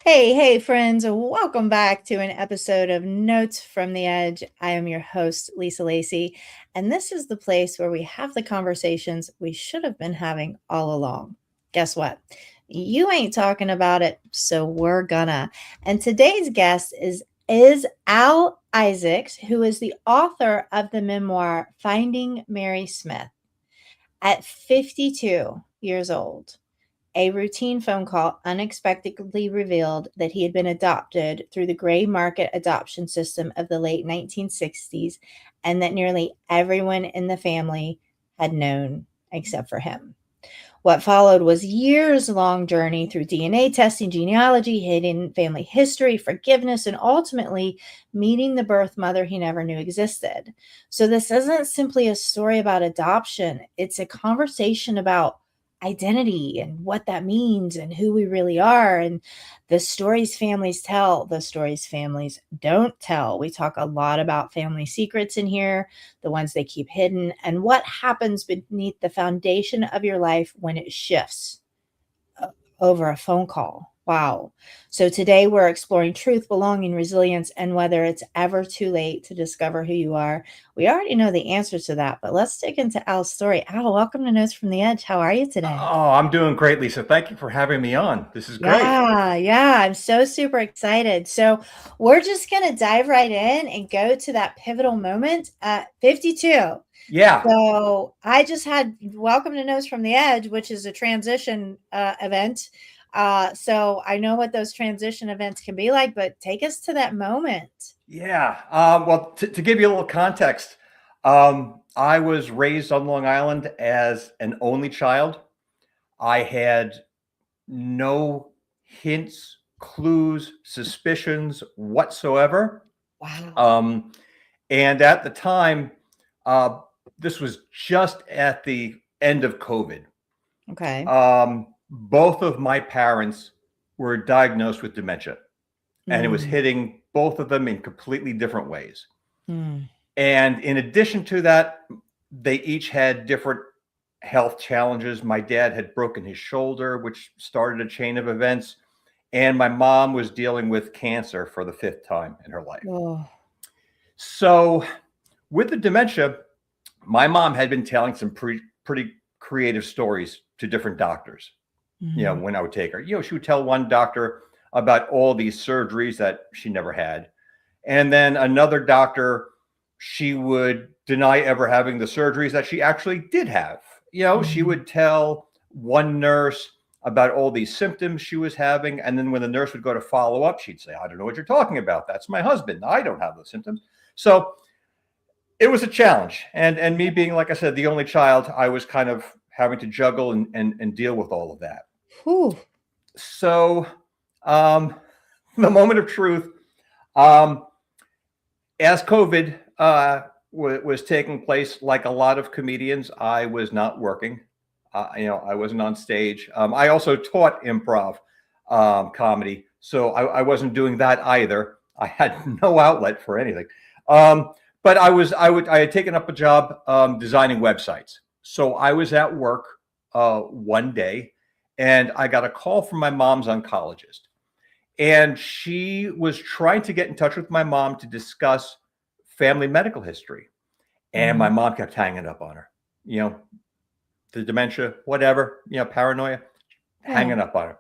Hey, friends, welcome back to an episode of Notes from the Edge. I am your host, Lisa Lacy, and this is the place where we have the conversations we should have been having all along. Guess what? You ain't talking about it, so we're gonna. And today's guest is Al Isaacs, who is the author of the memoir Finding Mary Smith. At 52 years old, a routine phone call unexpectedly revealed that he had been adopted through the gray market adoption system of the late 1960s and that nearly everyone in the family had known except for him. What followed was years long journey through DNA testing, genealogy, hidden family history, forgiveness, and ultimately meeting the birth mother he never knew existed. So this isn't simply a story about adoption. It's a conversation about identity and what that means and who we really are and the stories families tell, the stories families don't tell. We talk a lot about family secrets in here, the ones they keep hidden, and what happens beneath the foundation of your life when it shifts over a phone call. Wow. So today we're exploring truth, belonging, resilience, and whether it's ever too late to discover who you are. We already know the answer to that, but let's dig into Al's story. Al, welcome to Notes from the Edge. How are you today? Oh, I'm doing great, Lisa. Thank you for having me on. This is great. Yeah, I'm so super excited. So, we're just going to dive right in and go to that pivotal moment at 52. Yeah. So, I just had Welcome to Notes from the Edge, which is a transition event. So, I know what those transition events can be like, but take us to that moment. Yeah. Well, to give you a little context, I was raised on Long Island as an only child. I had no hints, clues, suspicions whatsoever. Wow. Um, and at the time, uh, this was just at the end of COVID. Okay. Both of my parents were diagnosed with dementia, and it was Mm, hitting both of them in completely different ways. mm, And in addition to that, they each had different health challenges. My dad had broken his shoulder, which started a chain of events. And my mom was dealing with cancer for the fifth time in her life. oh, So, with the dementia, my mom had been telling some pretty creative stories to different doctors. mm, When I would take her, she would tell one doctor about all these surgeries that she never had. And then another doctor, she would deny ever having the surgeries that she actually did have. She mm. would tell one nurse about all these symptoms she was having. And then when the nurse would go to follow up, she'd say, I don't know what you're talking about. That's my husband. I don't have those symptoms. So it was a challenge. And me being, like I said, the only child, I was kind of having to juggle and deal with all of that. Whew. So, um, the moment of truth, um, as COVID was taking place, like a lot of comedians, I was not working. I wasn't on stage. I also taught improv comedy, so I wasn't doing that either. I had no outlet for anything. But I had taken up a job designing websites. So I was at work one day, and I got a call from my mom's oncologist, and she was trying to get in touch with my mom to discuss family medical history. And my Mm, mom kept hanging up on her. You know, the dementia, whatever, paranoia, yeah. hanging up on her.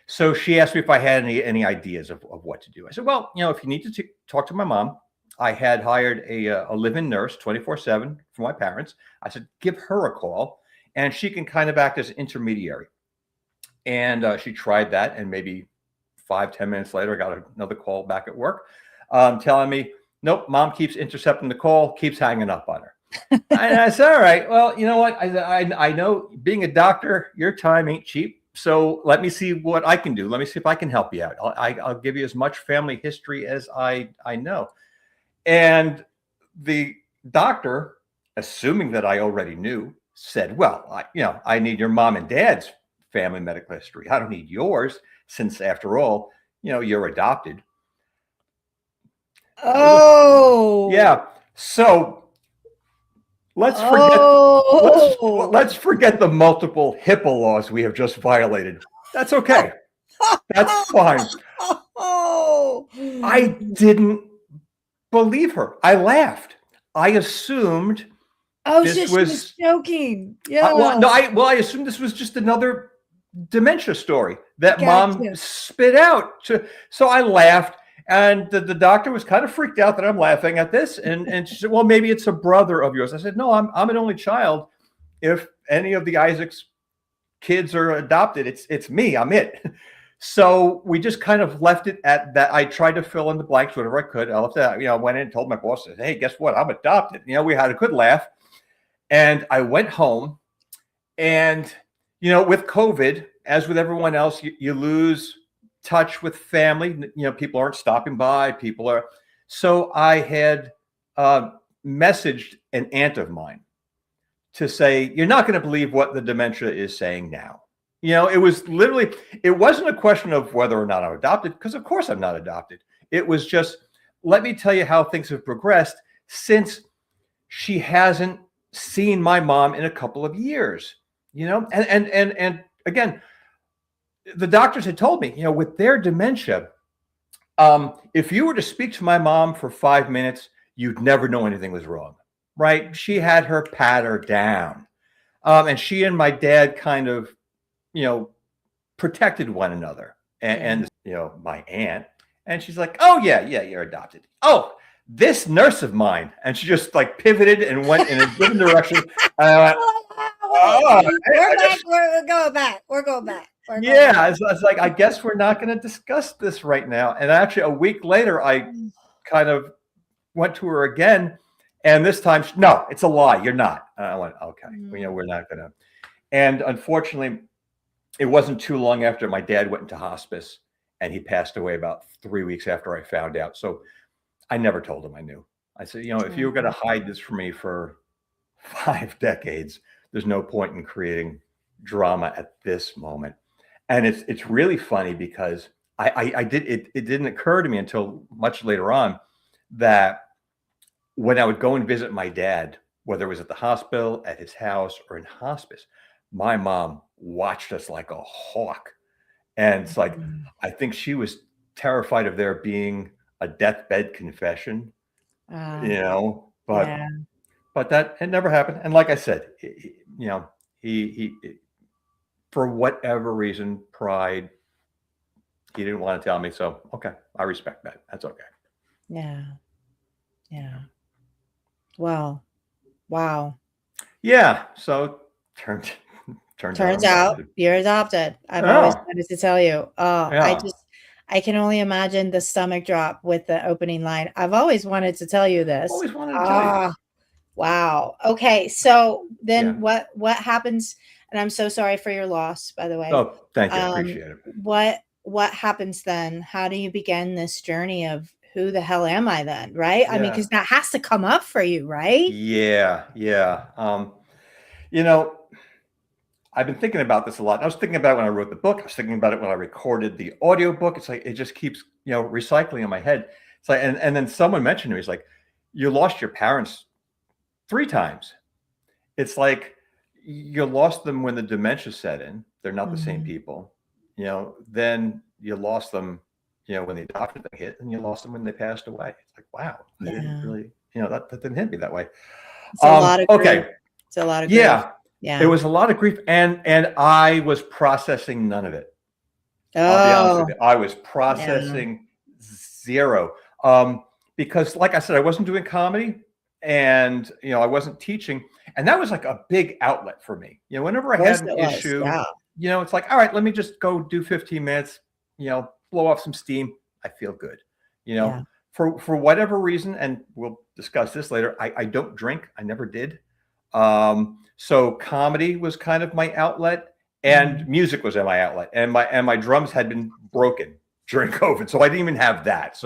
So she asked me if I had any ideas of what to do. I said, well, if you need to talk to my mom, I had hired a live-in nurse 24/7 for my parents. I said, give her a call, and she can kind of act as intermediary. And she tried that, and maybe 5-10 minutes later, I got another call back at work telling me, nope, mom keeps intercepting the call, keeps hanging up on her. And I said, all right, well, you know what? I know being a doctor, your time ain't cheap. So let me see what I can do. Let me see if I can help you out. I'll give you as much family history as I know. And the doctor, assuming that I already knew, said, well, I need your mom and dad's family medical history. I don't need yours, since after all, you're adopted. That was Oh. yeah. So let's forget let's Oh. let's forget the multiple HIPAA laws we have just violated. That's okay. That's fine. Oh, I didn't believe her. I laughed. I assumed oh, this shit, she was was joking. well, Yeah, no, I assumed this was just another dementia story I that got mom you. spit out. So I laughed, and the doctor was kind of freaked out that I'm laughing at this, and she said, "Well, maybe it's a brother of yours." I said, "No, I'm an only child. If any of the Isaacs kids are adopted, it's me. I'm it." So we just kind of left it at that. I tried to fill in the blanks whatever I could. I left that, went in and told my boss, said, "Hey, guess what? I'm adopted." We had a good laugh, and I went home. And, with COVID, as with everyone else, you lose touch with family. People aren't stopping by. People are. So I had uh, messaged an aunt of mine to say, "You're not going to believe what the dementia is saying now." It was literally, it wasn't a question of whether or not I'm adopted, because of course I'm not adopted. It was just, let me tell you how things have progressed since she hasn't seen my mom in a couple of years, and again, the doctors had told me, with their dementia, if you were to speak to my mom for 5 minutes, you'd never know anything was wrong, right? She had her patter down, and she and my dad kind of, you know, protected one another, Yeah. and my aunt, and she's like, "Oh yeah, yeah, you're adopted." Oh, this nurse of mine, and she just like pivoted and went in a different direction. And I went, Wait, "Oh, we're I back. guess, We're going back. We're going back. We're going back. yeah." It's like, I guess we're not going to discuss this right now. And actually, a week later, I kind of went to her again, and this time, no, it's a lie. You're not. And I went, okay, we're not going to. And unfortunately, it wasn't too long after my dad went into hospice, and he passed away about 3 weeks after I found out. So I never told him I knew. I said, if you were going to hide this from me for 5 decades, there's no point in creating drama at this moment. And it's really funny because I did it didn't occur to me until much later on that when I would go and visit my dad, whether it was at the hospital, at his house, or in hospice, my mom watched us like a hawk. And it's like, I think she was terrified of there being a deathbed confession, Uh, but yeah. that it never happened. And like I said, he for whatever reason, pride, he didn't want to tell me. So okay, I respect that. That's okay. Yeah. Yeah. Well, wow. Yeah. So turned turns out I'm Turns out adopted. you're adopted. I've always Yeah. wanted to tell you. Oh, Yeah. I can only imagine the stomach drop with the opening line. I've always wanted to tell you this. Always wanted to tell you. Ah, wow. Okay, so Yeah. then what happens, and I'm so sorry for your loss, by the way. Oh, thank you. I appreciate it. What happens then? How do you begin this journey of who the hell am I then, right? I mean, Yeah. because that has to come up for you, right? Yeah. Yeah. You know, I've been thinking about this a lot. I was thinking about it when I wrote the book. I was thinking about it when I recorded the audio book. It's like it just keeps, recycling in my head. It's like, and then someone mentioned to me, it's like, you lost your parents 3 times. It's like you lost them when the dementia set in. They're not the same Mhm. people. Then you lost them, when the adoption thing hit, and you lost them when they passed away. It's like, wow, I didn't Yeah. really, that didn't hit me that way. It's a lot of grief. Okay. It's a lot of grief. Yeah. It Yeah. was a lot of grief, and I was processing none of it. I'll be honest with Oh, you. I was yeah. processing zero. Because like I said, I wasn't doing comedy, and I wasn't teaching. And that was like a big outlet for me. Whenever Of I had course an it was. issue, Yeah. it's like, all right, let me just go do 15 minutes, blow off some steam. I feel good. You know, Yeah. for whatever reason, and we'll discuss this later, I don't drink. I never did. So comedy was kind of my outlet, and Mhm. music was my outlet, and my drums had been broken during COVID, so I didn't even have that.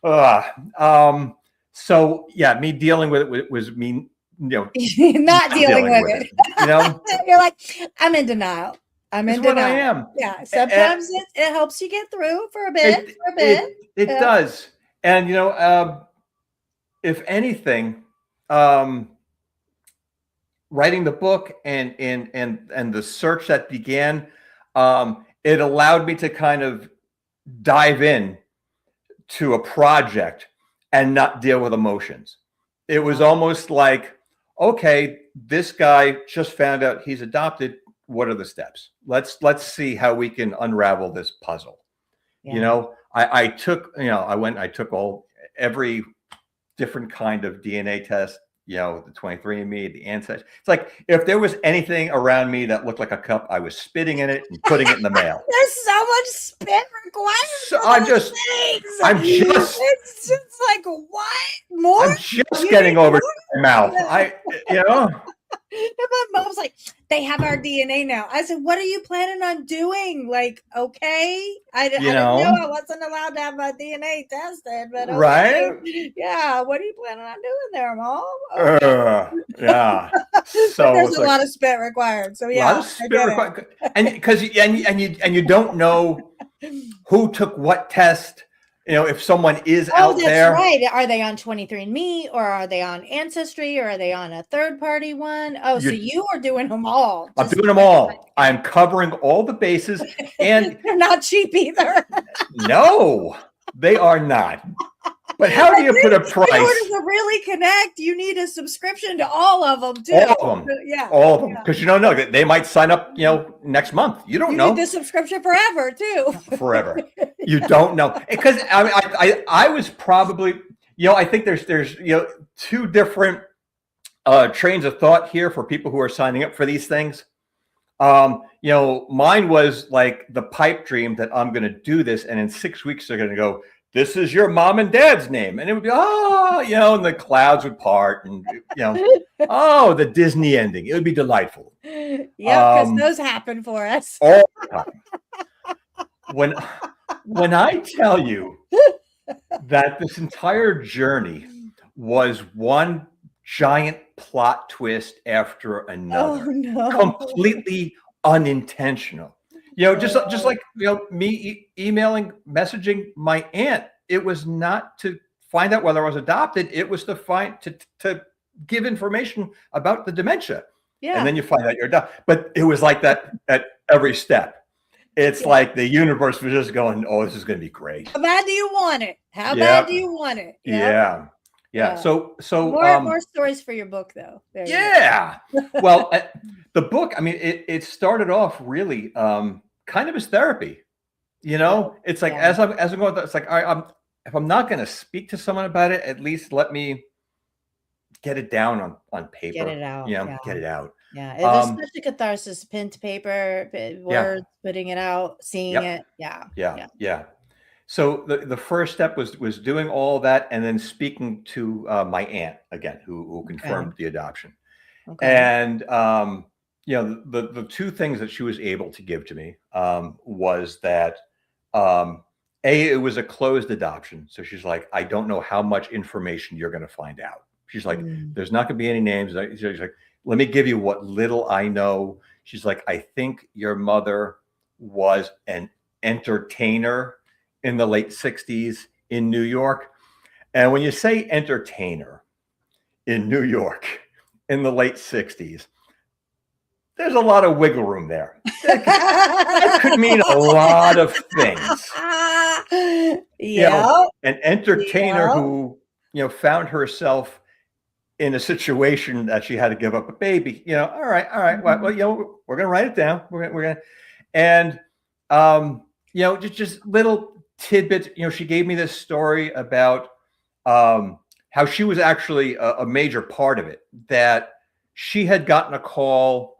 Uh, um, so yeah, me dealing with it was me, Not not dealing dealing with with it. it. You know, You're like, I'm in denial. I'm it's in what I denial. am. Yeah. And Sometimes it helps you get through for a bit, it for a bit. it Yeah. does. And if anything, um, writing the book and the search that began, it allowed me to kind of dive in to a project and not deal with emotions. It was almost like, okay, this guy just found out he's adopted. What are the steps? Let's see how we can unravel this puzzle. Yeah. I took, I took every different kind of DNA test, the 23andMe, the ancestry. It's like if there was anything around me that looked like a cup, I was spitting in it and putting it in the mail. There's so much spit required So for those things. It's just like, what? More? I'm just You getting need over more? my mouth. Yeah. And my mom's like, they have our DNA now. I said, what are you planning on doing? Like, okay. I didn't know I wasn't allowed to have my DNA tested, but okay. Right? Yeah. What are you planning on doing there, Mom? Yeah. So but there's a lot of spit required. So yeah, a lot of spit required. And because you don't know who took what test. If someone is out there. Right. Are they on 23andMe or are they on Ancestry or are they on a third party one? Oh, so you are doing them all. I'm doing them all. I'm covering all the bases, and they're not cheap either. No, they are not. But how do you put a price? In order to really connect, you need a subscription to all of them too. All of them. Yeah. All of them. Because you don't know that they might sign up, next month. You don't know. You need the subscription forever too. Forever. You don't know. Because I was probably, I think there's two different trains of thought here for people who are signing up for these things. Mine was like the pipe dream that I'm going to do this, and in 6 weeks they're going to go, this is your mom and dad's name. And it would be, and the clouds would part and, the Disney ending. It would be delightful. Yeah, because those happen for us. All the time. When I tell you that this entire journey was one giant plot twist after another, completely unintentional. Just like me emailing, messaging my aunt. It was not to find out whether I was adopted. It was to give information about the dementia. Yeah. And then you find out you're adopted. But it was like that at every step. It's like the universe was just going, oh, this is going to be great. How bad do you want it? How bad do you want it? Yeah. So more stories for your book, though. Well, the book, it started off really kind of as therapy. It's like as I'm going, it's like if I'm not going to speak to someone about it, at least let me get it down on paper. Get it out. Get it out. Yeah, it's such a catharsis. Pen to paper, words, putting it out, seeing it. Yeah. So the first step was doing all that and then speaking to my aunt again, who confirmed the adoption. And the two things that she was able to give to me was that it was a closed adoption. So she's like, I don't know how much information you're going to find out. She's like, there's not going to be any names. She's like, let me give you what little I know. She's like, I think your mother was an entertainer in the late 60s in New York. And when you say entertainer in New York in the late 60s, there's a lot of wiggle room there. That could mean a lot of things. An entertainer who, found herself in a situation that she had to give up a baby. All right. Well, we're going to write it down. We're going to, and just little tidbits. She gave me this story about how she was actually a major part of it. That she had gotten a call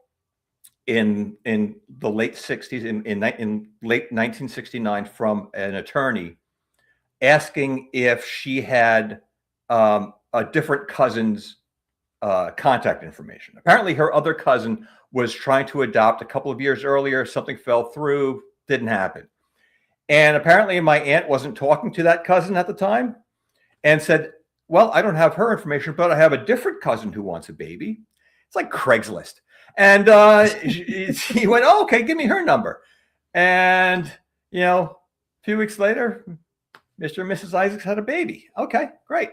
in the late 60s, in late 1969, from an attorney asking if she had a different cousin's contact information. Apparently her other cousin was trying to adopt a couple of years earlier. Something fell through, didn't happen. And apparently my aunt wasn't talking to that cousin at the time and said, well, I don't have her information, but I have a different cousin who wants a baby. It's like Craigslist. And he went, oh, okay, give me her number. And, a few weeks later, Mr. and Mrs. Isaacs had a baby. Okay, great.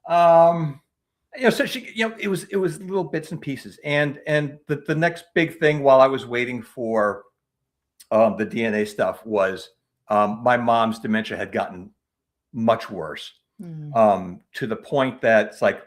So she, it was little bits and pieces. And the next big thing while I was waiting for the DNA stuff was my mom's dementia had gotten much worse, to the point that it's like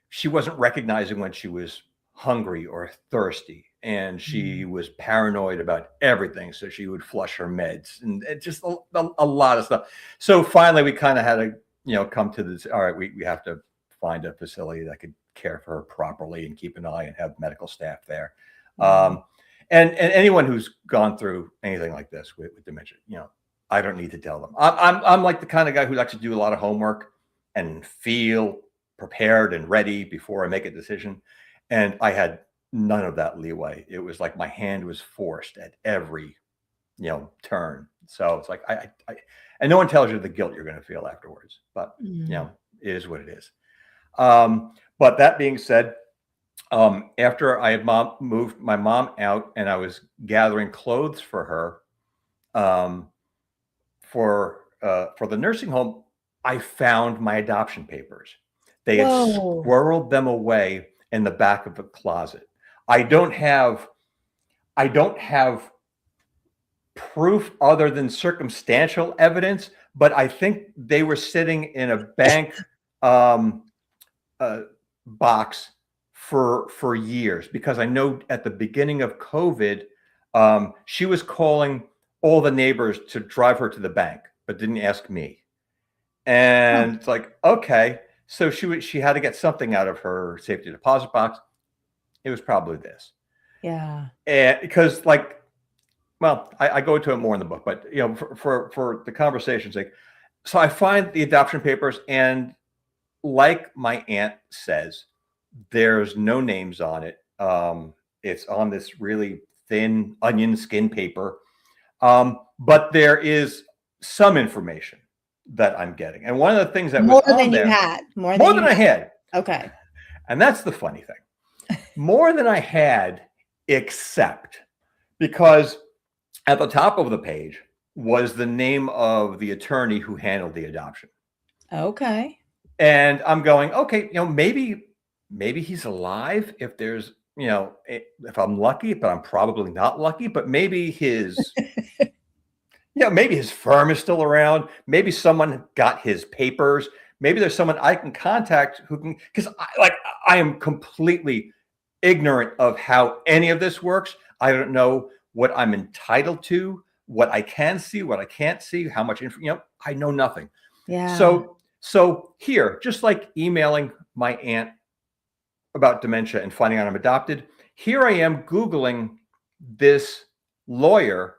she wasn't recognizing when she was hungry or thirsty, and she was paranoid about everything. So she would flush her meds and just a lot of stuff. So finally, we kind of had to, come to this. All right, we have to find a facility that could care for her properly and keep an eye and have medical staff there. And anyone who's gone through anything like this with dementia, I don't need to tell them. I'm like the kind of guy who likes to do a lot of homework and feel prepared and ready before I make a decision. And I had none of that leeway. It was like my hand was forced at every, turn. So it's like and no one tells you the guilt you're going to feel afterwards, but it is what it is. But that being said, after I had moved my mom out and I was gathering clothes for her, for the nursing home, I found my adoption papers. They had squirreled them away in the back of the closet. I don't have proof other than circumstantial evidence, but I think they were sitting in a bank box for years, because I know at the beginning of COVID, she was calling all the neighbors to drive her to the bank, but didn't ask me. And it's like, okay, so she had to get something out of her safety deposit box. It was probably this. Yeah. And because I go into it more in the book, but for the conversation's sake, so I find the adoption papers, and like my aunt says, there's no names on it. It's on this really thin onion skin paper, but there is some information that I'm getting. And one of the things that more was on than there, you had, more than I had. Okay. And that's the funny thing. More than I had, except because at the top of the page was the name of the attorney who handled the adoption. Okay. And I'm going, okay, maybe he's alive if there's, if I'm lucky, but I'm probably not lucky, but maybe maybe his firm is still around. Maybe someone got his papers. Maybe there's someone I can contact who can, because I am completely ignorant of how any of this works. I don't know what I'm entitled to, what I can see, what I can't see, how much information, I know nothing. Yeah. So here, just like emailing my aunt about dementia and finding out I'm adopted, here I am Googling this lawyer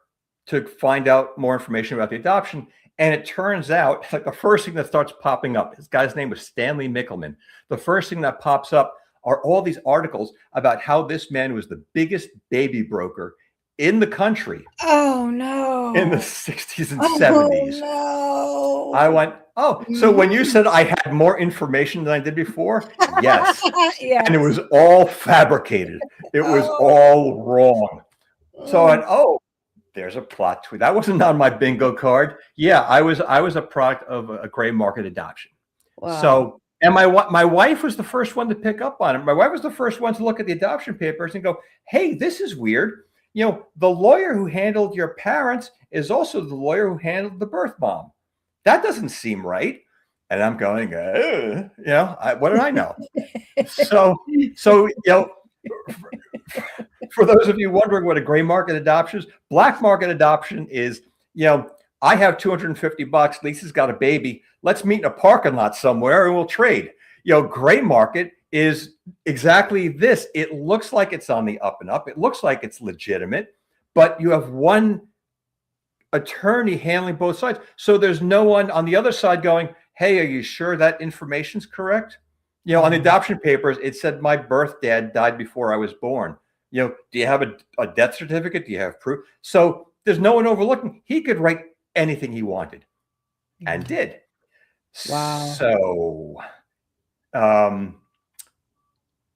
to find out more information about the adoption. And it turns out, like, the first thing that starts popping up, this guy's name was Stanley Mickelman. The first thing that pops up are all these articles about how this man was the biggest baby broker in the country. Oh no. In the 60s and 70s. No. I went, so when you said I had more information than I did before, yes. Yes. And it was all fabricated. It was all wrong. So I went, there's a plot twist. That wasn't on my bingo card. Yeah, I was a product of a gray market adoption. Wow. So, and my wife was the first one to pick up on it. My wife was the first one to look at the adoption papers and go, hey, this is weird. The lawyer who handled your parents is also the lawyer who handled the birth mom. That doesn't seem right. And I'm going, what did I know? So for those of you wondering what a gray market adoption is, black market adoption is, I have $250. Lisa's got a baby. Let's meet in a parking lot somewhere and we'll trade. Gray market is exactly this. It looks like it's on the up and up. It looks like it's legitimate, but you have one attorney handling both sides. So there's no one on the other side going, hey, are you sure that information's correct? On the adoption papers, it said my birth dad died before I was born. Do you have a death certificate? Do you have proof? So there's no one overlooking. He could write anything he wanted and did. Wow. So,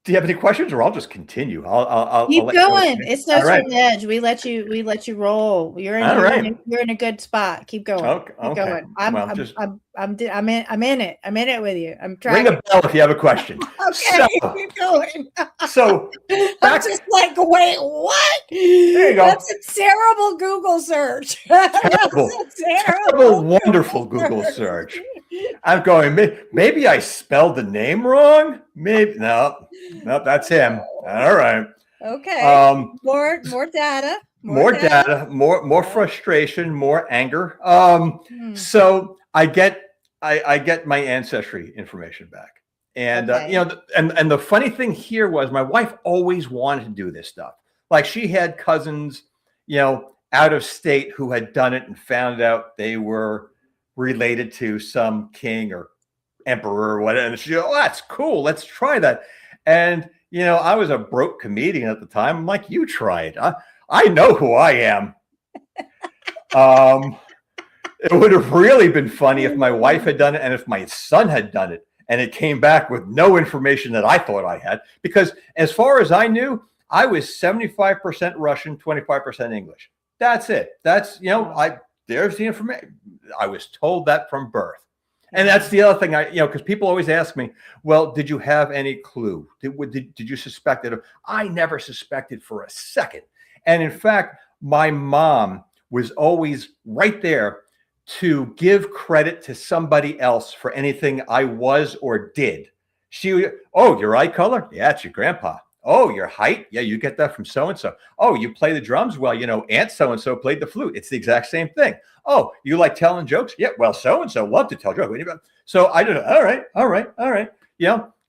Do you have any questions, or I'll just continue? I'll Keep let you know. going. It's All Notes right. from the Edge. We let you roll. All right. You're in a good spot. Keep going. Okay. Keep Okay. going. Well, just I'm in it. I'm in it with you. I'm ring tracking. a bell if you have a question. Okay, So, keep going. so I'm back. just like, wait, what? There you go. That's a terrible Google search. That's Terrible, a terrible terrible, wonderful Google search. I'm going, maybe I spelled the name wrong. Maybe no, that's him. All right. Okay. Um, More data. more data, more frustration, more anger. Hmm. So I get my ancestry information back, and Okay. and the funny thing here was my wife always wanted to do this stuff. Like she had cousins, out of state who had done it and found out they were related to some king or emperor or whatever. And she, oh, that's cool. Let's try that. And I was a broke comedian at the time. I'm like, you try it. I know who I am. It would have really been funny if my wife had done it and if my son had done it and it came back with no information that I thought I had. Because as far as I knew, I was 75% Russian, 25% English. That's it. That's, there's the information. I was told that from birth. And that's the other thing because people always ask me, well, did you have any clue? Did you suspect it? I never suspected for a second. And in fact, my mom was always right there to give credit to somebody else for anything I was or did. Oh, your eye color? Yeah, it's your grandpa. Oh, your height? Yeah, you get that from so-and-so. Oh, you play the drums? Well, Aunt so-and-so played the flute. It's the exact same thing. Oh, you like telling jokes? Yeah, well, so-and-so loved to tell jokes. So I did, all right.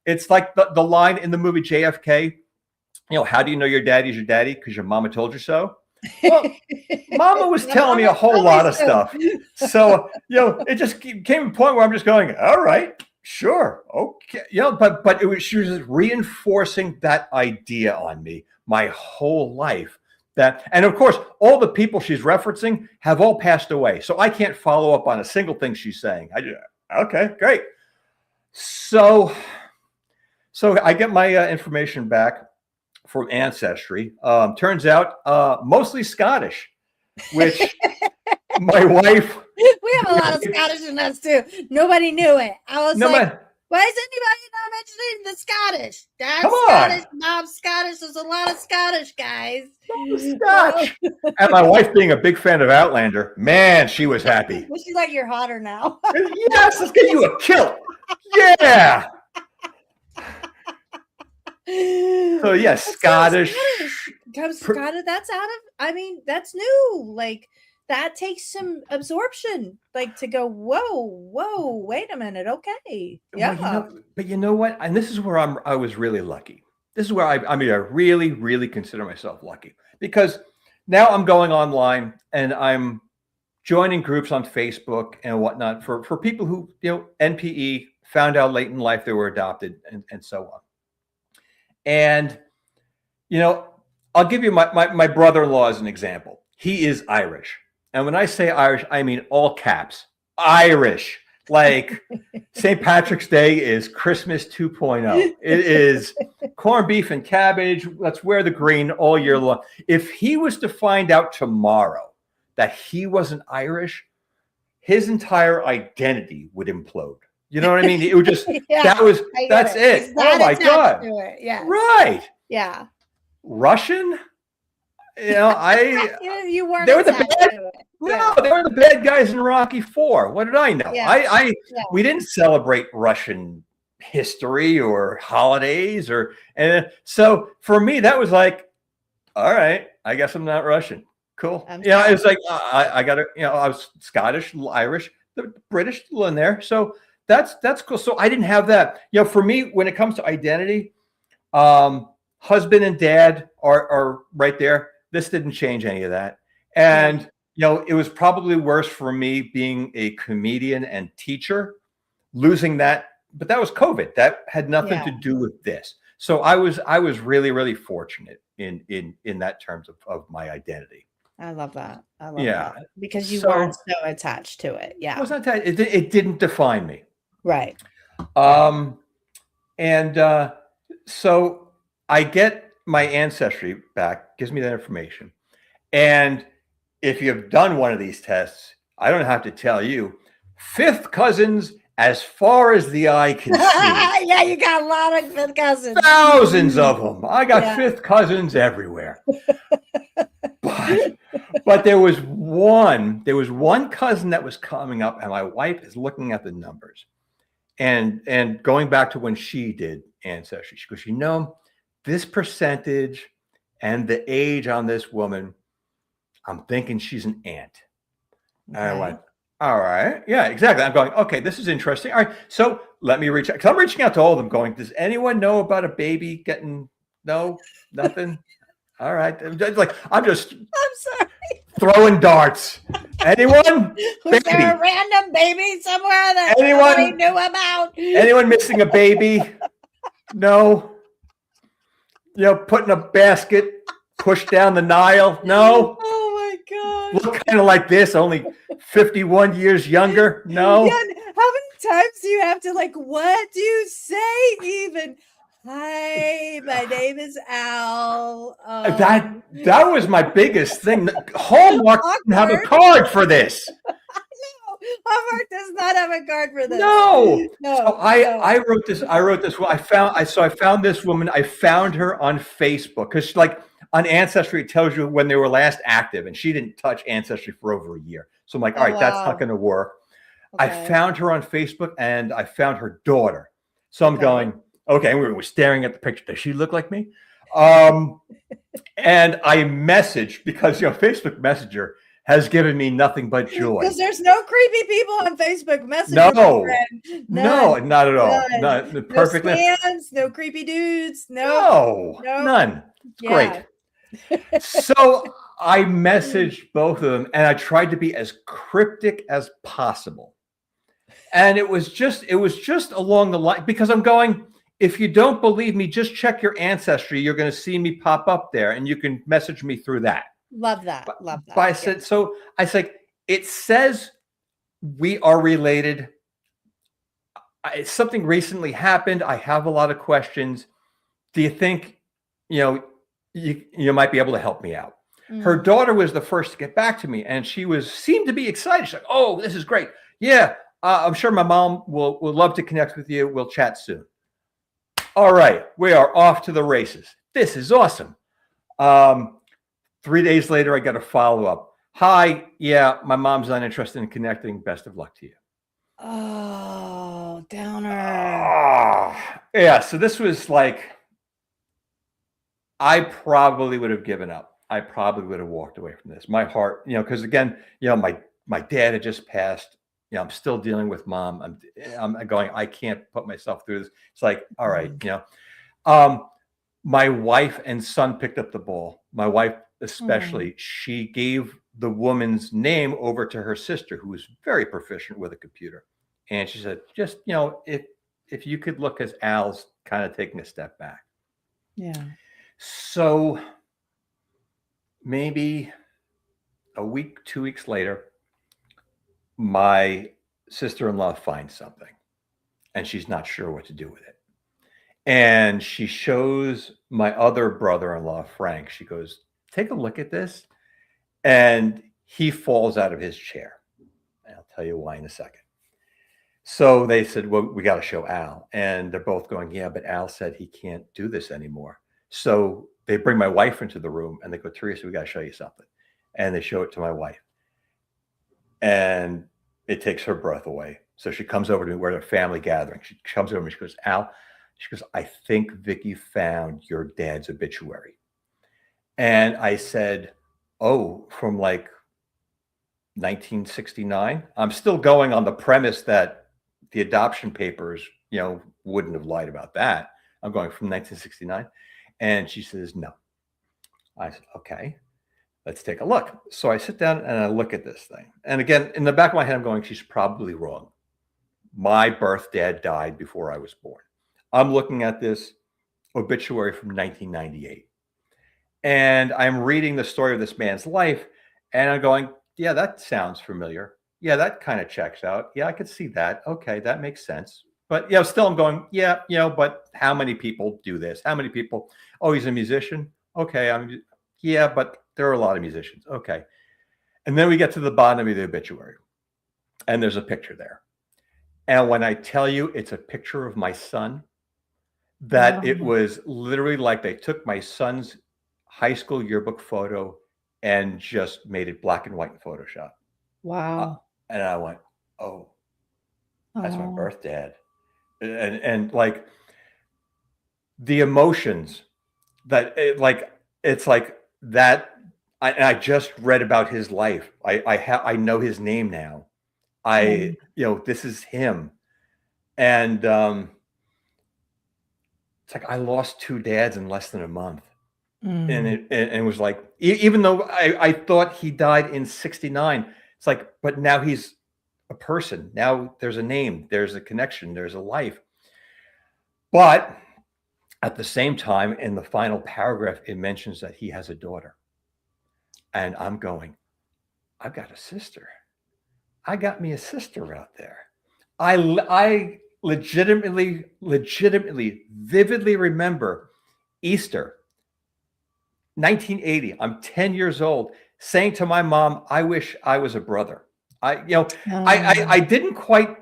It's like the line in the movie JFK, how do you know your daddy's your daddy? Because your mama told you so. Well, mama was telling me a whole lot of stuff. So, it just came to a point where I'm just going, all right, sure. Okay. But she was just reinforcing that idea on me my whole life. And of course, all the people she's referencing have all passed away. So I can't follow up on a single thing she's saying. Okay, great. So I get my information back from Ancestry. Turns out mostly Scottish, which my wife. We have a lot of Scottish in us too. Nobody knew it. I was like, why is anybody not mentioning the Scottish? Dad's Scottish, Mom's Scottish. There's a lot of Scottish guys. Scotch. And my wife, being a big fan of Outlander, man, she was happy. Well, she's like, you're hotter now. Yes, let's get you a kilt. Yeah. So yes, Scottish. Scottish. That's out of. That's new. Like that takes some absorption. Like to go, whoa, wait a minute. Okay, yeah. Well, but you know what? And this is where I was really lucky. This is where I really, really consider myself lucky because now I'm going online and I'm joining groups on Facebook and whatnot for people who NPE found out late in life they were adopted and so on. And, I'll give you my brother-in-law as an example. He is Irish. And when I say Irish, I mean all caps. Irish. Like St. Patrick's Day is Christmas 2.0. It is corned beef and cabbage. Let's wear the green all year long. If he was to find out tomorrow that he wasn't Irish, his entire identity would implode. You know what I mean? It would just, that's it. Oh my God. Yeah. Right. Yeah. Russian? You weren't. They were the bad. No, they were the bad guys in Rocky IV. What did I know? Yeah. We didn't celebrate Russian history or holidays and so for me that was like, all right, I guess I'm not Russian. Cool. It's like I got to. I was Scottish, Irish, the British still in there. So that's cool. So I didn't have that. For me, when it comes to identity, husband and dad are right there. This didn't change any of that. And, it was probably worse for me being a comedian and teacher, losing that. But that was COVID. That had nothing to do with this. So I was really, really fortunate in that terms of my identity. I love that. I love that. Because you weren't so attached to it. Yeah. I wasn't attached. It didn't define me. Right. And So I get my ancestry back, gives me that information. And if you've done one of these tests, I don't have to tell you, fifth cousins as far as the eye can see. Yeah, you got a lot of fifth cousins. Thousands of them. I got Yeah. fifth cousins everywhere. But but there was one cousin that was coming up, and my wife is looking at the numbers. And going back to when she did ancestry, she goes, this percentage and the age on this woman, I'm thinking she's an aunt. And I went, all right. Yeah, exactly. I'm going, okay, this is interesting. All right. So let me reach out. Because I'm reaching out to all of them going, does anyone know about a baby getting, no, nothing? All right. I'm just I'm sorry. throwing darts. Anyone? Was Baby. there a random baby somewhere that Anyone? nobody knew about? Anyone missing a baby? No. Put in a basket, push down the Nile. No. Oh my God. Look kind of like this, only 51 years younger. No. Yeah, how many times do you have to what do you say even? Hi, my name is Al. That was my biggest thing. Hallmark didn't have a card for this. No, Hallmark does not have a card for this. No. No. So I wrote this. I found this woman. I found her on Facebook because on Ancestry, it tells you when they were last active, and she didn't touch Ancestry for over a year. So I'm like, all right, that's not going to work. Okay. I found her on Facebook, and I found her daughter. So I'm going, okay, and we were staring at the picture. Does she look like me? And I messaged because Facebook Messenger has given me nothing but joy. Because there's no creepy people on Facebook Messenger. No, not at all. None. Perfectly. No scams, no creepy dudes. No, none. It's great. So I messaged both of them, and I tried to be as cryptic as possible. And it was just along the line, because I'm going, if you don't believe me, just check your ancestry. You're going to see me pop up there, and you can message me through that. Love that. Love that. But I said, it says we are related. Something recently happened. I have a lot of questions. Do you think, you might be able to help me out? Mm. Her daughter was the first to get back to me, and she seemed to be excited. She's like, oh, this is great. Yeah, I'm sure my mom will love to connect with you. We'll chat soon. All right, we are off to the races. This is awesome. 3 days later, I got a follow-up. Hi, yeah, my mom's not interested in connecting. Best of luck to you. Oh, downer. Yeah, so this was I probably would have given up. I probably would have walked away from this. My heart, because again, my dad had just passed. I'm still dealing with mom. I'm going, I can't put myself through this. It's like, all right, my wife and son picked up the ball. My wife, especially, she gave the woman's name over to her sister, who was very proficient with a computer. And she said, just, if you could look as Al's kind of taking a step back. Yeah. So maybe a week, 2 weeks later, my sister-in-law finds something, and she's not sure what to do with it. And she shows my other brother-in-law, Frank. She goes, take a look at this. And he falls out of his chair. And I'll tell you why in a second. So they said, well, we got to show Al. And they're both going, yeah, but Al said he can't do this anymore. So they bring my wife into the room, and they go, Teresa, we got to show you something. And they show it to my wife. And it takes her breath away. So she comes over to me. We're at a family gathering. She comes over to me. She goes, Al, she goes, I think Vicky found your dad's obituary. And I said, oh, from 1969? I'm still going on the premise that the adoption papers, wouldn't have lied about that. I'm going from 1969. And she says, no. I said, okay, let's take a look. So I sit down and I look at this thing. And again, in the back of my head, I'm going, she's probably wrong. My birth dad died before I was born. I'm looking at this obituary from 1998. And I'm reading the story of this man's life, and I'm going, yeah, that sounds familiar. Yeah, that kind of checks out. Yeah, I could see that. Okay, that makes sense. But still I'm going, yeah, but how many people do this? How many people? Oh, he's a musician. Okay, yeah, but there are a lot of musicians. Okay. And then we get to the bottom of the obituary, and there's a picture there. And when I tell you it's a picture of my son, that it Oh, was literally like they took my son's high school yearbook photo and just made it black and white in Photoshop. Uh, wow. and I went, oh, that's my Oh. birth dad. And like the emotions it's like that. I just read about his life. I know his name now. Yeah. This is him. And it's like I lost two dads in less than a month. And Mm. it was like, even though I thought he died in 69, it's like, but now he's a person. Now there's a name, there's a connection, there's a life. But at the same time, in the final paragraph, it mentions that he has a daughter. And I'm going, I've got a sister. I got me a sister out there. I legitimately, vividly remember Easter 1980. I'm 10 years old, saying to my mom, I wish I was a brother. I Oh, didn't quite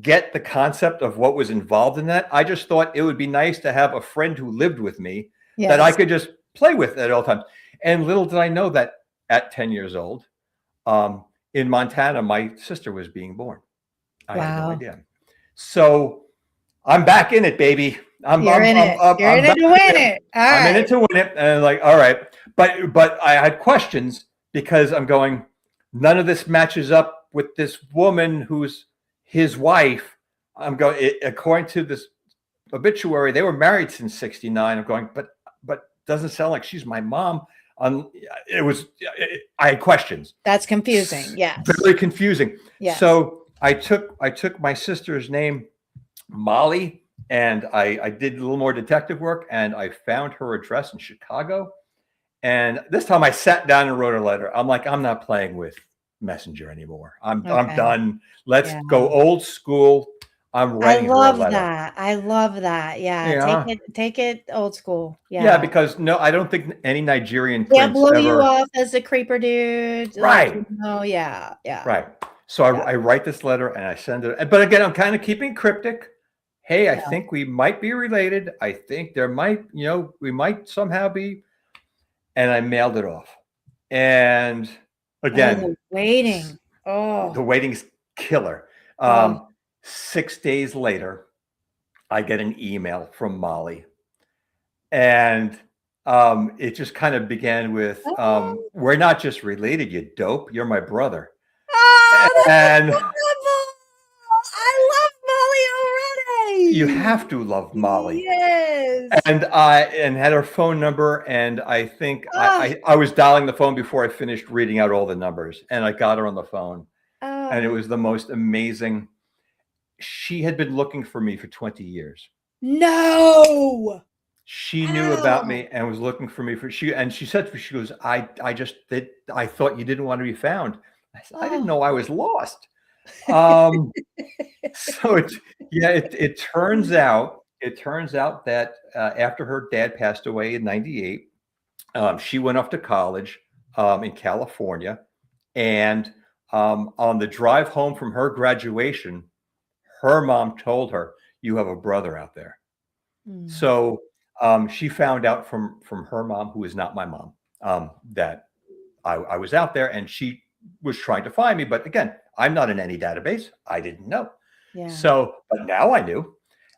get the concept of what was involved in that. I just thought it would be nice to have a friend who lived with me that I yes. could just play with at all times. And little did I know that at 10 years old, um, in Montana, my sister was being born. I had no Wow. idea. So I'm back in it, baby. I'm You're I'm in I'm it. I'm, You're I'm in it back to in win it. it. All I'm in it right. to win it, and like, all right, but I had questions because I'm going. None of this matches up with this woman who's his wife. I'm going according to this obituary. They were married since '69. I'm going, but doesn't sound like she's my mom. It was. I had questions. That's confusing. Yes. Very confusing. Yes. So I took my sister's name, Molly, and I did a little more detective work, and I found her address in Chicago. And this time I sat down and wrote a letter. I'm like, I'm not playing with Messenger anymore. I'm Okay. done. Let's Yeah. go old school. I'm I writing her a love letter. that. I love that. Yeah. Yeah. Take it old school. Yeah, Yeah. because no, I don't think any Nigerian Can't prince blow you ever. off as a creeper dude. Like, Right. yeah. Yeah. Right. So Yeah. I write this letter and I send it. But again, I'm kind of keeping cryptic. Hey, I Yeah. think we might be related. I think there might, we might somehow be. And I mailed it off. And Oh, again, the waiting. Oh. the waiting's killer. Oh. 6 days later, I get an email from Molly. And it just kind of began with, Oh. we're not just related, you dope. You're my brother. Oh, that's And adorable. I love Molly you already. have to love Molly. Yes. And had her phone number, and I think Oh, I was dialing the phone before I finished reading out all the numbers, and I got her on the phone, and it oh. was the most amazing. She had been looking for me for 20 years. No. She knew about Oh. me and was looking for me and she said to me, she goes, I just did, I thought you didn't want to be found. I said, I didn't Oh. know I was lost. Um, so it turns out that after her dad passed away in 98, she went off to college in California. And on the drive home from her graduation, her mom told her, you have a brother out there. Mm. So she found out from her mom, who is not my mom, that I was out there, and she was trying to find me. But again, I'm not in any database. I didn't know. Yeah. So, but now I knew.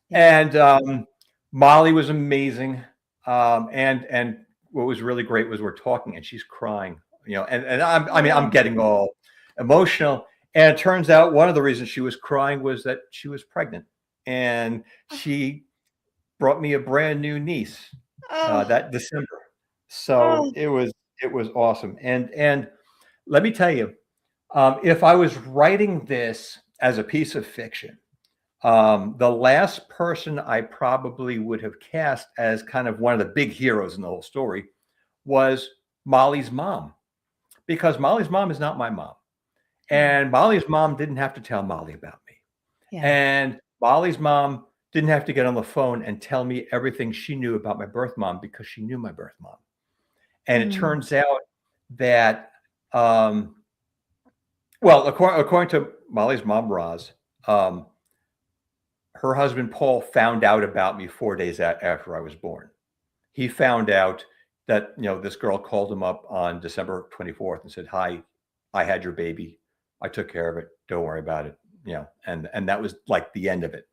Yeah. And Molly was amazing. And what was really great was we're talking, and she's crying. And I'm Oh. getting all emotional. And it turns out one of the reasons she was crying was that she was pregnant, and she brought me a brand new niece Oh. that December. So Oh. it was awesome. And let me tell you, if I was writing this as a piece of fiction, the last person I probably would have cast as kind of one of the big heroes in the whole story was Molly's mom, because Molly's mom is not my mom. Yeah. And Molly's mom didn't have to tell Molly about me. Yeah. And Molly's mom didn't have to get on the phone and tell me everything she knew about my birth mom because she knew my birth mom. And it Mm. turns out that, well, according to Molly's mom, Roz, her husband, Paul, found out about me 4 days after I was born. He found out that, this girl called him up on December 24th and said, "Hi, I had your baby. I took care of it. Don't worry about it." And that was like the end of it.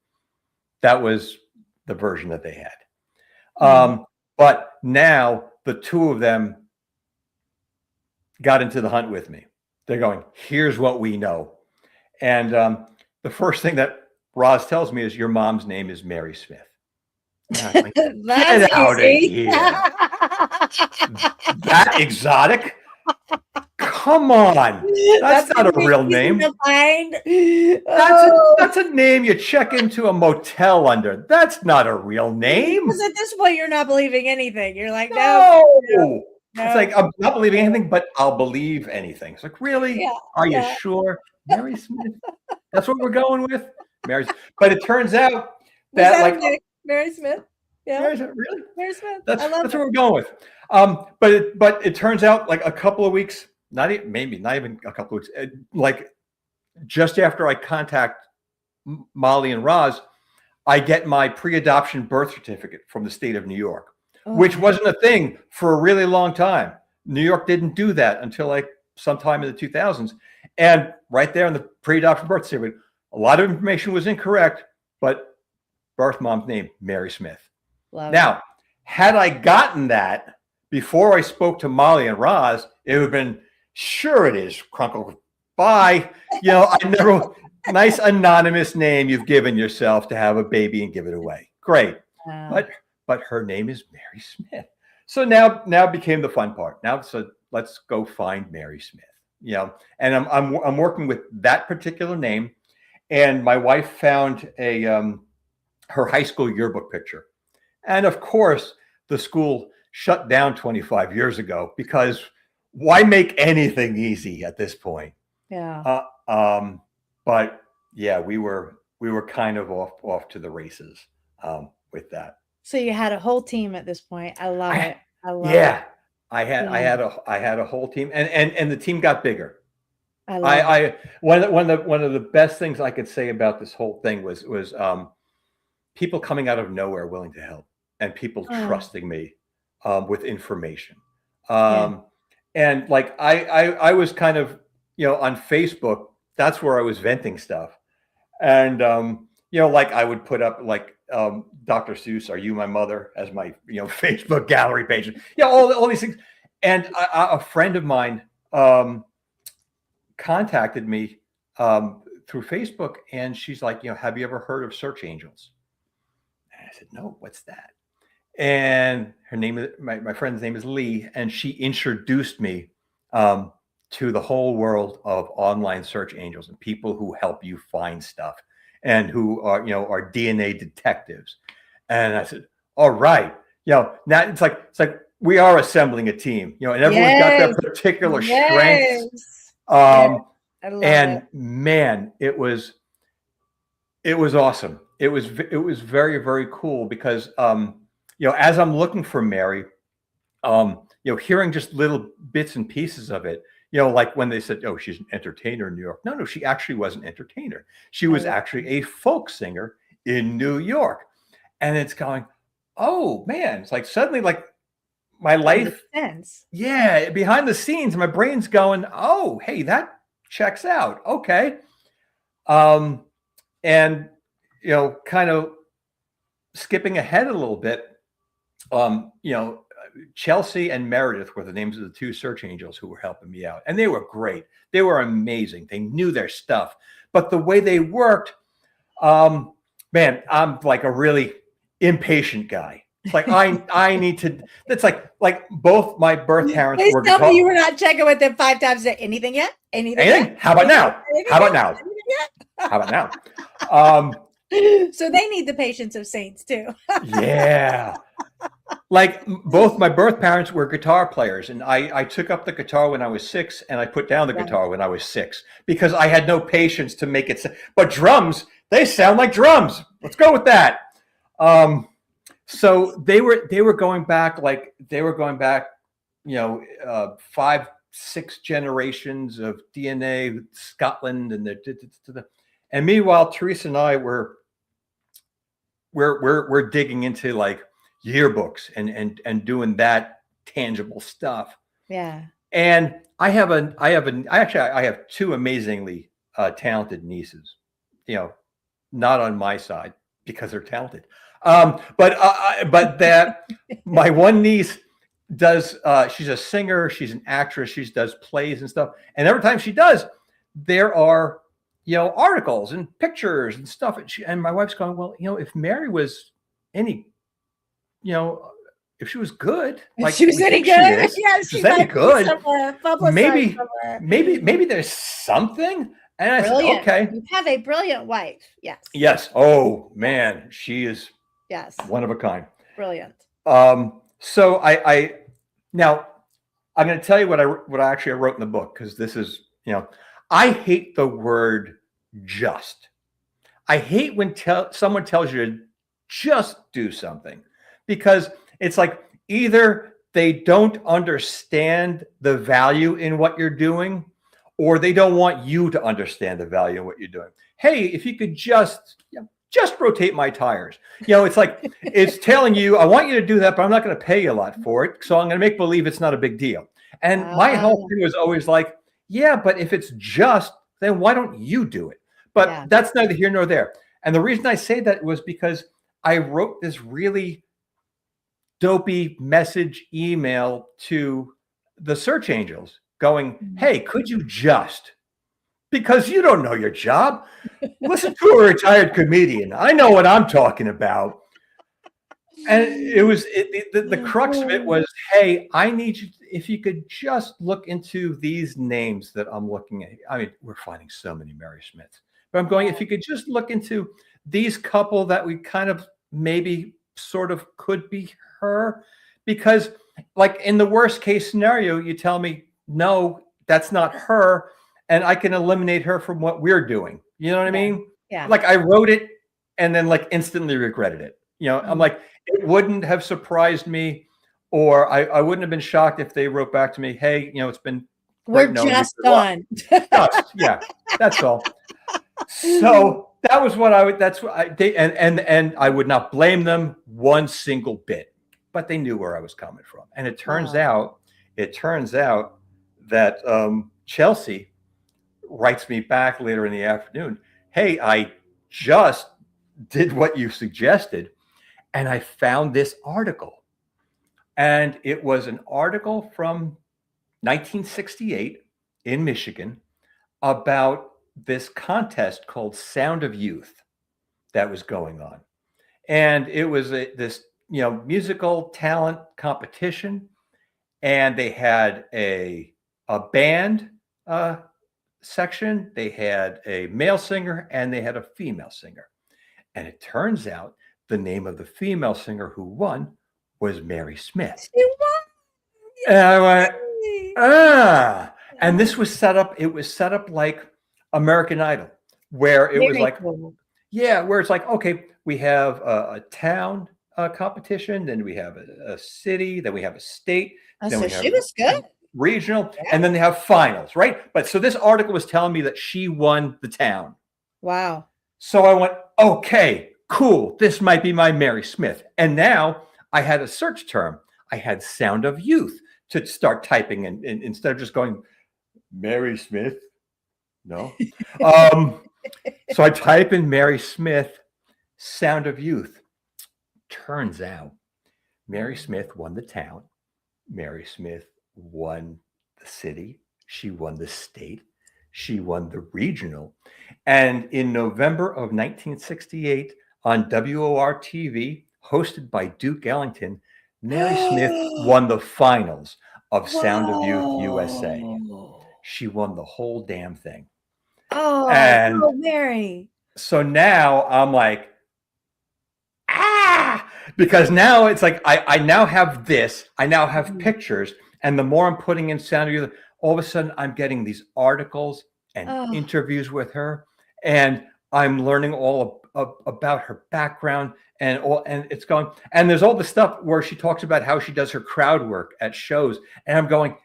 That was the version that they had. Mm. But now the two of them got into the hunt with me. They're going, "Here's what we know." And the first thing that Roz tells me is, "Your mom's name is Mary Smith." And I was like, That's "Get out of easy. here. That exotic? Come on. That's That's not a gonna be real easy name. to find. That's a Oh, that's a name you check into a motel under. That's not a real name. because at this point, you're not believing anything. You're like, "Nope, nope, No." It's nope, like, I'm not believing nope." anything, but I'll believe anything. It's like, really? Yeah, Are you yeah. sure? Mary Smith? That's what we're going with? Mary's. But it turns out Was that, that like, okay? Mary Smith? Yeah, Mary Smith, really? Mary Smith. That's I love that's it. what we're going with. But it turns out, like, a couple of weeks, maybe not even a couple of weeks, like just after I contact Molly and Roz, I get my pre-adoption birth certificate from the state of New York, which Okay. wasn't a thing for a really long time. New York didn't do that until like sometime in the 2000s. And right there in the pre-adoption birth certificate, a lot of information was incorrect, but birth mom's name, Mary Smith. Love it. Now, had I gotten that before I spoke to Molly and Roz, it would have been, "Sure it is, Crunkle. Bye." I never, nice anonymous name you've given yourself to have a baby and give it away. Great. Wow. But her name is Mary Smith. So now became the fun part. Now, so let's go find Mary Smith. And I'm working with that particular name. And my wife found her high school yearbook picture. And of course, the school shut down 25 years ago because why make anything easy at this point? Yeah. But yeah, we were kind of off to the races with that. So you had a whole team at this point. I love it. I love it. Yeah, I Yeah. had a whole team, and the team got bigger. I love it. One of the best things I could say about this whole thing was people coming out of nowhere willing to help, and people Oh, trusting me with information. yeah. And like I was kind of, on Facebook, that's where I was venting stuff. And like I would put up like Dr. Seuss, "Are you my mother?" as my Facebook gallery page. All these things. And a friend of mine contacted me through Facebook, and she's like, "Have you ever heard of search angels?" And I said, "No, what's that?" And her name is my friend's name is Lee, and she introduced me to the whole world of online search angels and people who help you find stuff and who are DNA detectives. And I said, "All right, now it's like we are assembling a team, and everyone's got their Yes. particular strengths." Yes. Yeah. Um, I love it. and man, it was awesome. It was very, very cool because as I'm looking for Mary, hearing just little bits and pieces of it, like when they said, "Oh, she's an entertainer in New York." No, she actually was an entertainer. She I was love actually a folk singer in New York. And it's going, oh man, it's like suddenly like my it. It makes life, sense. yeah, behind the scenes, my brain's going, "Oh, hey, that checks out." Okay. Um, and kind of skipping ahead a little bit, um, you know, Chelsea and Meredith were the names of the two search angels who were helping me out. And they were great. They were amazing. They knew their stuff. But the way they worked, man, I'm like a really impatient guy. It's like I need to. It's like both my birth parents Please were tell guitar. me you were not checking with them 5 times a day. Anything yet? Anything Anything? yet? How about now? Anything How about yet? now? Anything yet? How about now? So they need the patience of saints too. Yeah. Like both my birth parents were guitar players, and I took up the guitar when I was 6, and I put down the Right. guitar when I was 6 because I had no patience to make it. But drums, They sound like drums. Let's go with that. So they were going back, you know, 5-6 generations of DNA, Scotland, and meanwhile, Teresa and I we're digging into like yearbooks and doing that tangible stuff. Yeah. And I have two amazingly talented nieces. You know, not on my side because they're talented. But that my one niece does. She's a singer. She's an actress. She does plays and stuff. And every time she does, there are articles and pictures and stuff. And my wife's going, well, if Mary was any, if she was good, If she was any good, yes, she's any good, maybe there's something. And I said, okay. You have a brilliant wife. Yes. Yes. Oh man, she is one of a kind. Brilliant. So I now I'm going to tell you what I actually wrote in the book, because this is, I hate the word just. I hate when someone tells you to just do something, because it's like either they don't understand the value in what you're doing, or they don't want you to understand the value in what you're doing. Hey, if you could just rotate my tires. It's like it's telling you, I want you to do that, but I'm not going to pay you a lot for it. So I'm going to make believe it's not a big deal. And my whole thing was always like, yeah, but if it's just, then why don't you do it? But that's neither here nor there. And the reason I say that was because I wrote this really dopey message email to the search angels going, hey, could you just, because you don't know your job, listen to a retired comedian. I know what I'm talking about. And it was the crux of it was, hey, I need you, if you could just look into these names that I'm looking at. I mean, we're finding so many Mary Smiths, but I'm going, if you could just look into these couple that we kind of maybe sort of could be her, because like in the worst case scenario, you tell me, no, that's not her, and I can eliminate her from what we're doing. You know what I mean? Yeah. Like I wrote it and then like instantly regretted it. I'm like, it wouldn't have surprised me, or I wouldn't have been shocked if they wrote back to me, hey, it's been we're just done. Yeah, that's all. So that was what I would, that's what I did. And I would not blame them one single bit, but they knew where I was coming from. And it turns out that Chelsea writes me back later in the afternoon. Hey, I just did what you suggested, and I found this article. And it was an article from 1968 in Michigan about this contest called Sound of Youth that was going on. And it was this musical talent competition. And they had a band section, they had a male singer, and they had a female singer. And it turns out the name of the female singer who won was Mary Smith. She won. And I went, and this was set up, it was set up like American Idol, where it was like, where it's like, okay, we have a town competition, then we have a city, then we have a state. Then so she was good. Regional, and then they have finals, right? But so this article was telling me that she won the town. Wow. So I went, okay, cool. This might be my Mary Smith. And now I had a search term. I had Sound of Youth to start typing in instead of just going, Mary Smith. No. So I type in Mary Smith, Sound of Youth. Turns out Mary Smith won the town. Mary Smith won the city. She won the state. She won the regional. And in November of 1968 on WOR TV, hosted by Duke Ellington, Mary Smith won the finals of Sound of Youth USA. She won the whole damn thing. Oh, Mary. So now I'm like, because now it's like I now have this. I now have pictures. And the more I'm putting in Sound of Youth, all of a sudden I'm getting these articles and interviews with her. And I'm learning all about her background and all, and it's going, and there's all the stuff where she talks about how she does her crowd work at shows, and I'm going,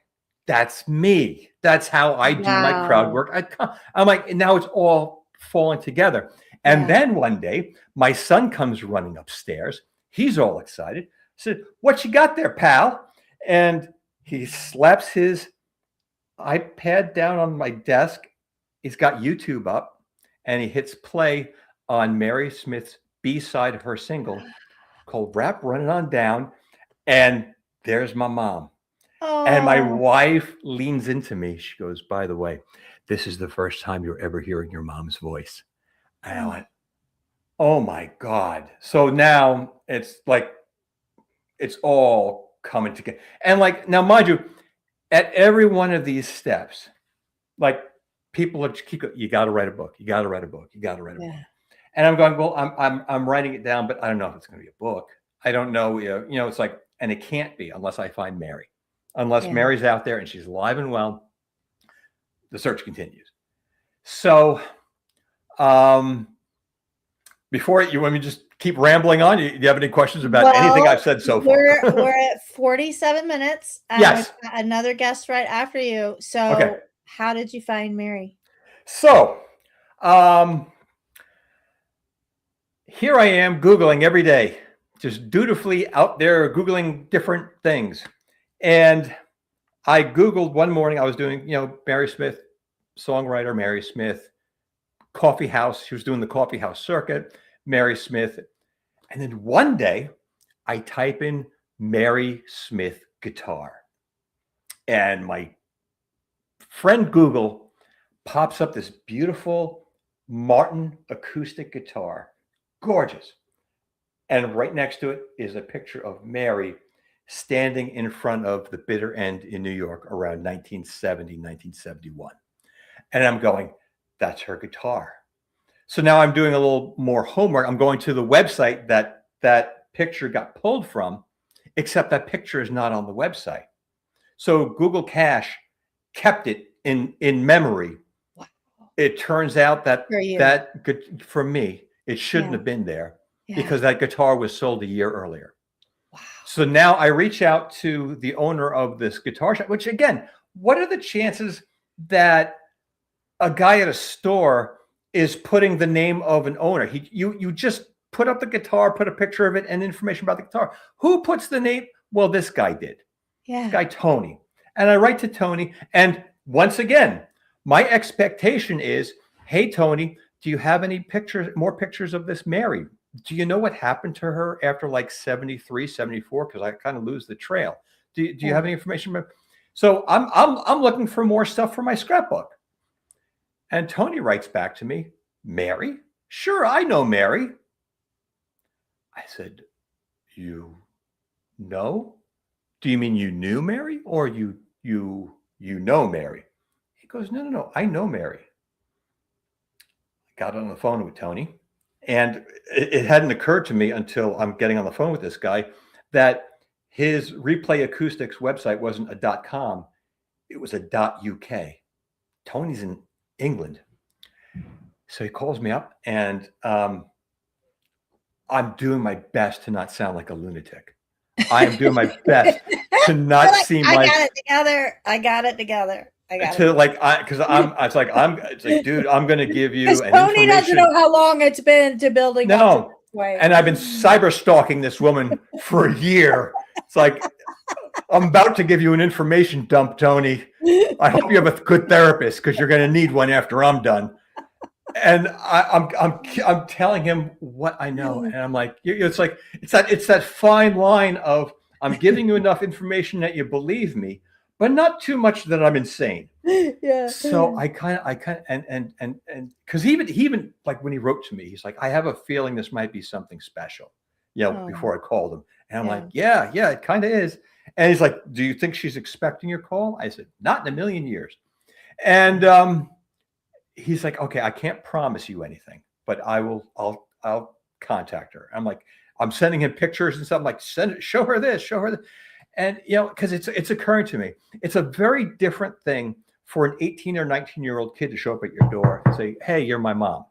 that's me. That's how I do my crowd Wow. work. I'm like, now it's all falling together. And Yeah. then one day, my son comes running upstairs. He's all excited. I said, "What you got there, pal?" And he slaps his iPad down on my desk. He's got YouTube up, and he hits play on Mary Smith's B side of her single called "Rap Running On Down." And there's my mom. And my Oh. wife leans into me. She goes, "By the way, this is the first time you're ever hearing your mom's voice." And I Oh. went, "Oh my God." So now it's like, it's all coming together. And like, now, mind you, at every one of these steps, like, people are keep, you got to write a book. You got to write a book. You got to write a book. Yeah. And I'm going, well, I'm writing it down, but I don't know if it's going to be a book. I don't know. It's like, and it can't be unless I find Mary. Unless Yeah. Mary's out there and she's alive and well, the search continues. So, before you want me to just keep rambling on, do you have any questions about anything I've said so far? We're at 47 minutes, and Yes. we've got another guest right after you. So, Okay. how did you find Mary? So, here I am Googling every day, just dutifully out there Googling different things. And I Googled one morning, I was doing, Mary Smith, songwriter Mary Smith, coffee house. She was doing the coffee house circuit, Mary Smith. And then one day I type in Mary Smith guitar. And my friend Google pops up this beautiful Martin acoustic guitar. Gorgeous. And right next to it is a picture of Mary standing in front of the bitter end in New York around 1970, 1971. And I'm going, that's her guitar. So now I'm doing a little more homework. I'm going to the website that picture got pulled from, except that picture is not on the website. So Google Cache kept it in memory. Wow. It turns out that for me, it shouldn't Yeah. have been there Yeah. because that guitar was sold a year earlier. Wow. So now I reach out to the owner of this guitar shop, which, again, what are the chances that a guy at a store is putting the name of an owner? You just put up the guitar, put a picture of it and information about the guitar. Who puts the name? Well, this guy did. Yeah. This guy, Tony. And I write to Tony. And once again, my expectation is, hey, Tony, do you have any more pictures of this Mary? Do you know what happened to her after like 73, 74? Because I kind of lose the trail. Do you have any information? So I'm looking for more stuff for my scrapbook. And Tony writes back to me, Mary? Sure, I know Mary. I said, you know? Do you mean you knew Mary or you know Mary? He goes, no, I know Mary. I got on the phone with Tony, and it hadn't occurred to me until I'm getting on the phone with this guy that his Replay Acoustics website wasn't a .com, it was a .uk. Tony's in England. So he calls me up, and I'm doing my best to not sound like a lunatic. I am doing my best to not seem like I got it together. I got it together. It's like, dude, I'm going to give you an Tony information. doesn't know how long it's been to building. No, and I've been cyber stalking this woman for a year. It's like, I'm about to give you an information dump, Tony. I hope you have a good therapist because you're going to need one after I'm done. And I'm telling him what I know, and I'm like, it's that fine line of, I'm giving you enough information that you believe me, but not too much that I'm insane. Yeah. So I kind of and because he even like when he wrote to me, he's like, I have a feeling this might be something special. Before I called him, and I'm like, yeah, it kind of is. And he's like, do you think she's expecting your call? I said, not in a million years. And he's like, okay, I can't promise you anything, but I'll contact her. I'm like, I'm sending him pictures and stuff. I'm like, show her this. And, because it's occurring to me, it's a very different thing for an 18 or 19-year-old kid to show up at your door and say, hey, you're my mom.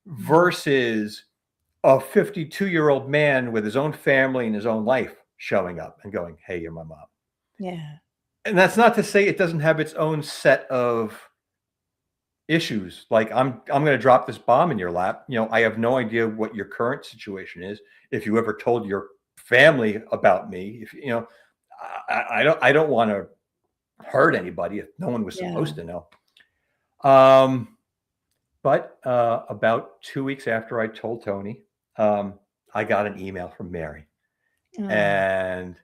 versus a 52-year-old man with his own family and his own life showing up and going, "Hey, you're my mom." Yeah. And that's not to say it doesn't have its own set of issues. Like I'm going to drop this bomb in your lap. I have no idea what your current situation is. If you ever told your family about me, if I don't want to hurt anybody if no one was Yeah. supposed to know. But about 2 weeks after I told Tony, I got an email from Mary, Oh, and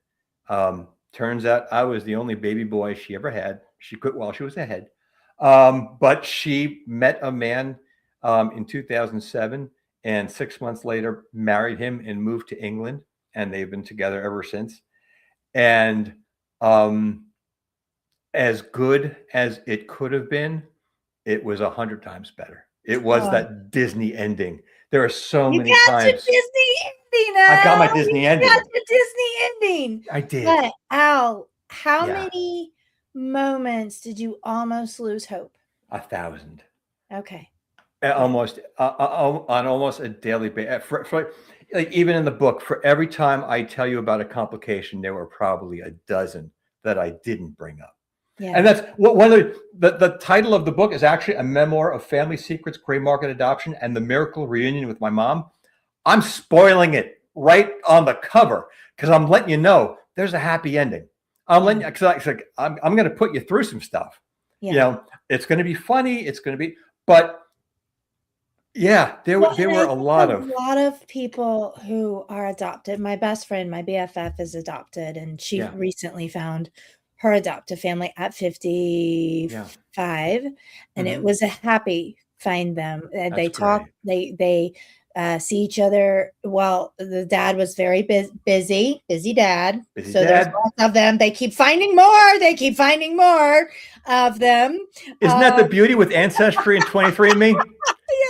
turns out I was the only baby boy she ever had. She quit while she was ahead, but she met a man in 2007, and 6 months later married him and moved to England, and they've been together ever since. And um, as good as it could have been, it was 100 times better. It was oh. that Disney ending. There are so You many got your times Disney ending I got now. my Disney You got ending. your Disney ending. I did. But Al, how Yeah, many moments did you almost lose hope? 1,000. Okay. Yeah. Almost on almost a daily basis. Like even in the book, for every time I tell you about a complication, there were probably a dozen that I didn't bring up. And Yeah. that's what one of the title of the book is actually a memoir of family secrets, gray market adoption, and the miracle reunion with my mom. I'm spoiling it right on the cover because I'm letting you know there's a happy ending. I'm letting you because I'm going to put you through some stuff. Yeah. It's going to be funny. It's going to be, but yeah, Well, there and were I a think lot a of lot of people who are adopted, my best friend, my BFF is adopted, and she yeah, recently found her adoptive family at yeah. 55, and it Hmm. was a happy find them. That's They talk, great. they see each other. Well, the dad was very busy dad. Busy So there's dad. lots of them. They keep finding more. They keep finding more of them. Isn't that the beauty with Ancestry and 23andMe?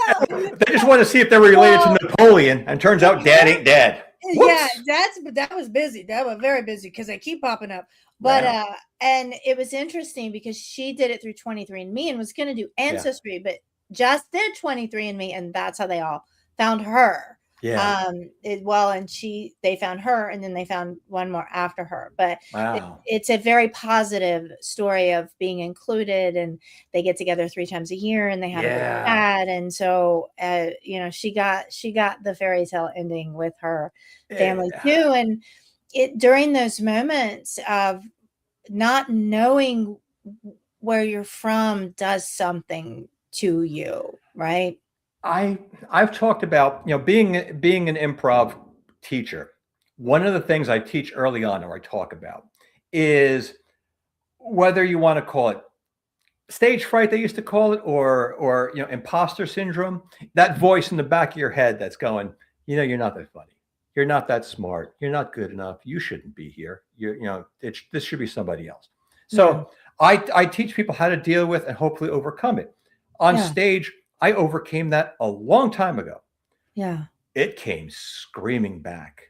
Yeah. They just want to see if they're related to Well, Napoleon, and turns out dad ain't dad. yeah, Whoops. that was busy. That was very busy because they keep popping up. But Wow. and it was interesting because she did it through 23andMe and was going to do Yeah. Ancestry, but just did 23andMe, and that's how they all found her. Yeah. And they found her, and then they found one more after her. But Wow. it's a very positive story of being included, and they get together 3 times a year, and they have a big Yeah. chat. And so, she got the fairy tale ending with her family Eh, too. And it during those moments of not knowing where you're from does something to you, right? I I've talked about being an improv teacher. One of the things I teach early on, or I talk about, is whether you want to call it stage fright, they used to call it, or imposter syndrome. That voice in the back of your head that's going, you're not that funny, you're not that smart, you're not good enough, you shouldn't be here. This should be somebody else. Yeah. So I teach people how to deal with and hopefully overcome it. On Yeah. stage, I overcame that a long time ago. Yeah. It came screaming back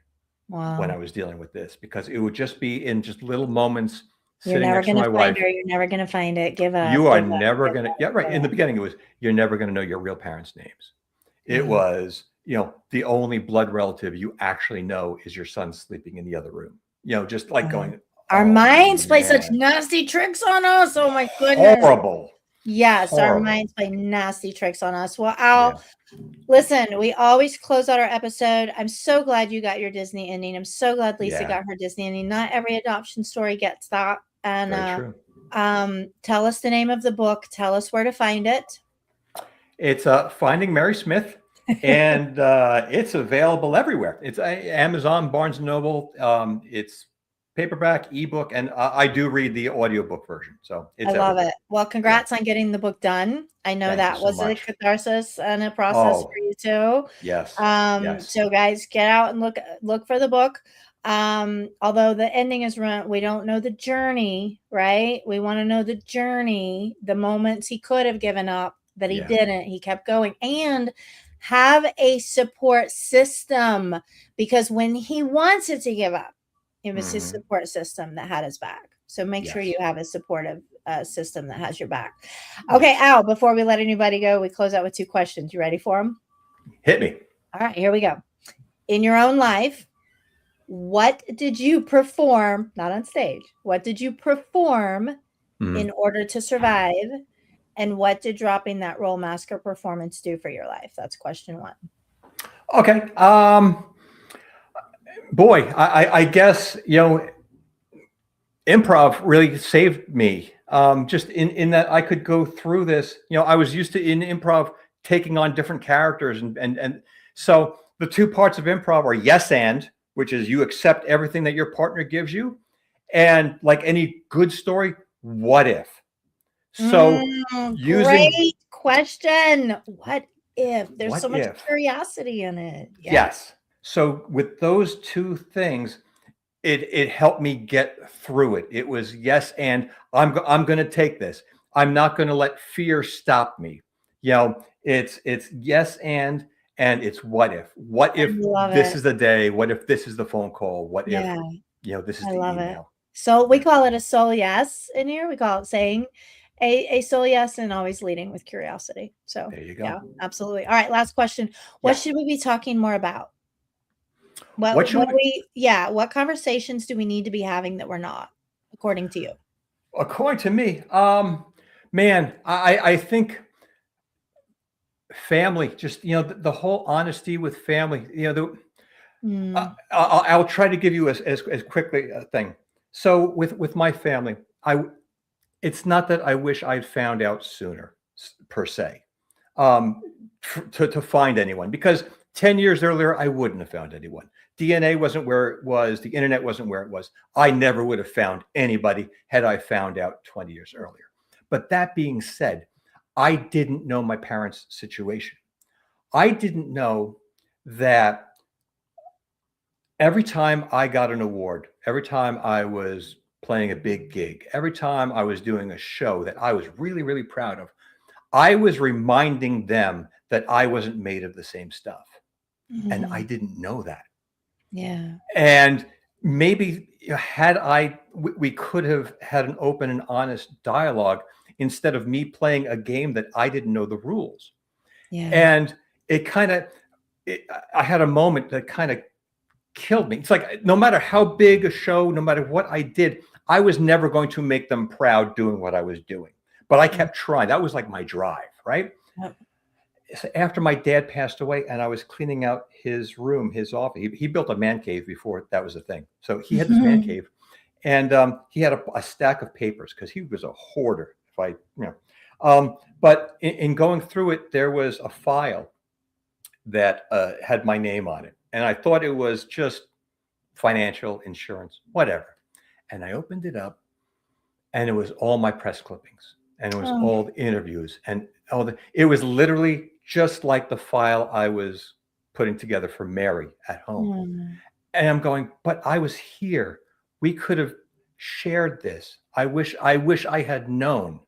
when I Wow. was dealing with this because it would just be in just little moments You're sitting never next to gonna my find wife. her. You're never gonna find it. Give up. You are Give up. never Give gonna, up. yeah, right. Give In the up. beginning, it was you're never gonna know your real parents' names. It Yeah. was, the only blood relative you actually know is your son sleeping in the other room. Just like Uh, going, our oh minds play such man, nasty tricks on us. Oh my goodness. horrible, Yes, our horrible. minds play nasty tricks on us. Well, Al, Yeah, listen, we always close out our episode. I'm so glad you got your Disney ending. I'm so glad Lisa yeah, got her Disney ending. Not every adoption story gets that. And very true. tell us the name of the book. Tell us where to find it. It's Finding Mary Smith, and it's available everywhere. It's Amazon, Barnes and Noble. It's paperback, ebook, and I do read the audiobook version, so I it's love everywhere. it. Well, Yeah, congrats on getting the book done. I know thank you that so was a much. catharsis and a process for Oh, you too. yes, yes, So guys, get out and look for the book. Although the ending is run, we don't know the journey, right? We want to know the journey, the moments he could have given up that he yeah. didn't. He kept going, and have a support system, because when he wanted to give up, it was his Hmm. support system that had his back. So make sure you Yes, have a supportive system that has your back. Okay, yes. Al, before we let anybody go, we close out with 2 questions. You ready for them? Hit me. All right, here we go. In your own life, what did you perform, not on stage, what did you perform in Mhm. order to survive? And what did dropping that role mask or performance do for your life? That's question one. Okay. Boy, I guess, improv really saved me. Just in that I could go through this. I was used to in improv taking on different characters, and so the two parts of improv are yes and, which is you accept everything that your partner gives you, and like any good story, what if? So using Great question. What if? There's what so much if? curiosity in it. Yeah. Yes. So with those two things, it helped me get through it. It was yes, and I'm going to take this. I'm not going to let fear stop me. It's yes and it's what if. What I if love this it. is the day? What if this is the phone call? What if Yeah, this is I the love it. email? So we Yeah, call it a soul yes in here. We call it saying a soul yes and always leading with curiosity. So there you go. yeah, absolutely. All right, last question. What Yeah. should we be talking more about? What should we? What conversations do we need to be having that we're not, according to you? According to me, man, I think family. Just the whole honesty with family. Mm, I'll try to give you as quickly a thing. So with my family, it's not that I wish I'd found out sooner per se, um, to find anyone, because 10 years earlier I wouldn't have found anyone. DNA wasn't where it was. The internet wasn't where it was. I never would have found anybody had I found out 20 years earlier. But that being said, I didn't know my parents' situation. I didn't know that every time I got an award, every time I was playing a big gig, every time I was doing a show that I was really, really proud of, I was reminding them that I wasn't made of the same stuff. And I mm, didn't know that. yeah, And maybe had we could have had an open and honest dialogue instead of me playing a game that I didn't know the rules. yeah. And it kind of, I had a moment that kind of killed me. It's like no matter how big a show, no matter what I did, I was never going to make them proud doing what I was doing. But I Mm, kept trying. That was like my drive, right? yep. So after my dad passed away and I was cleaning out his room, his office, he built a man cave before that was a thing. So he had this man cave, and he had a stack of papers because he was a hoarder. If but in going through it, there was a file that had my name on it, and I thought it was just financial, insurance, whatever. And I opened it up, and it was all my press clippings, and it was Oh, all the interviews, and it was literally just like the file I was putting together for Mary at home. mm. And I'm going, but I was here. We could have shared this. I wish I had known.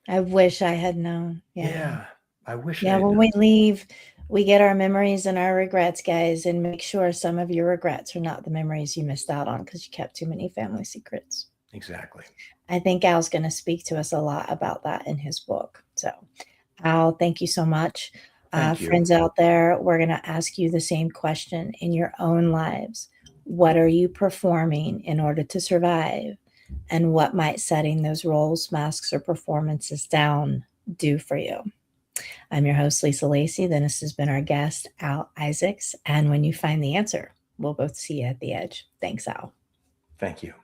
I wish I had known. Yeah. Yeah, I wish I Yeah, had when known. we leave, we get our memories and our regrets, guys, and make sure some of your regrets are not the memories you missed out on because you kept too many family secrets. Exactly. I think Al's going to speak to us a lot about that in his book. So, Al, thank you so much. Thank you. Friends out there, we're going to ask you the same question in your own lives. What are you performing in order to survive? And what might setting those roles, masks, or performances down do for you? I'm your host, Lisa Lacy. Then this has been our guest, Al Isaacs. And when you find the answer, we'll both see you at the edge. Thanks, Al. Thank you.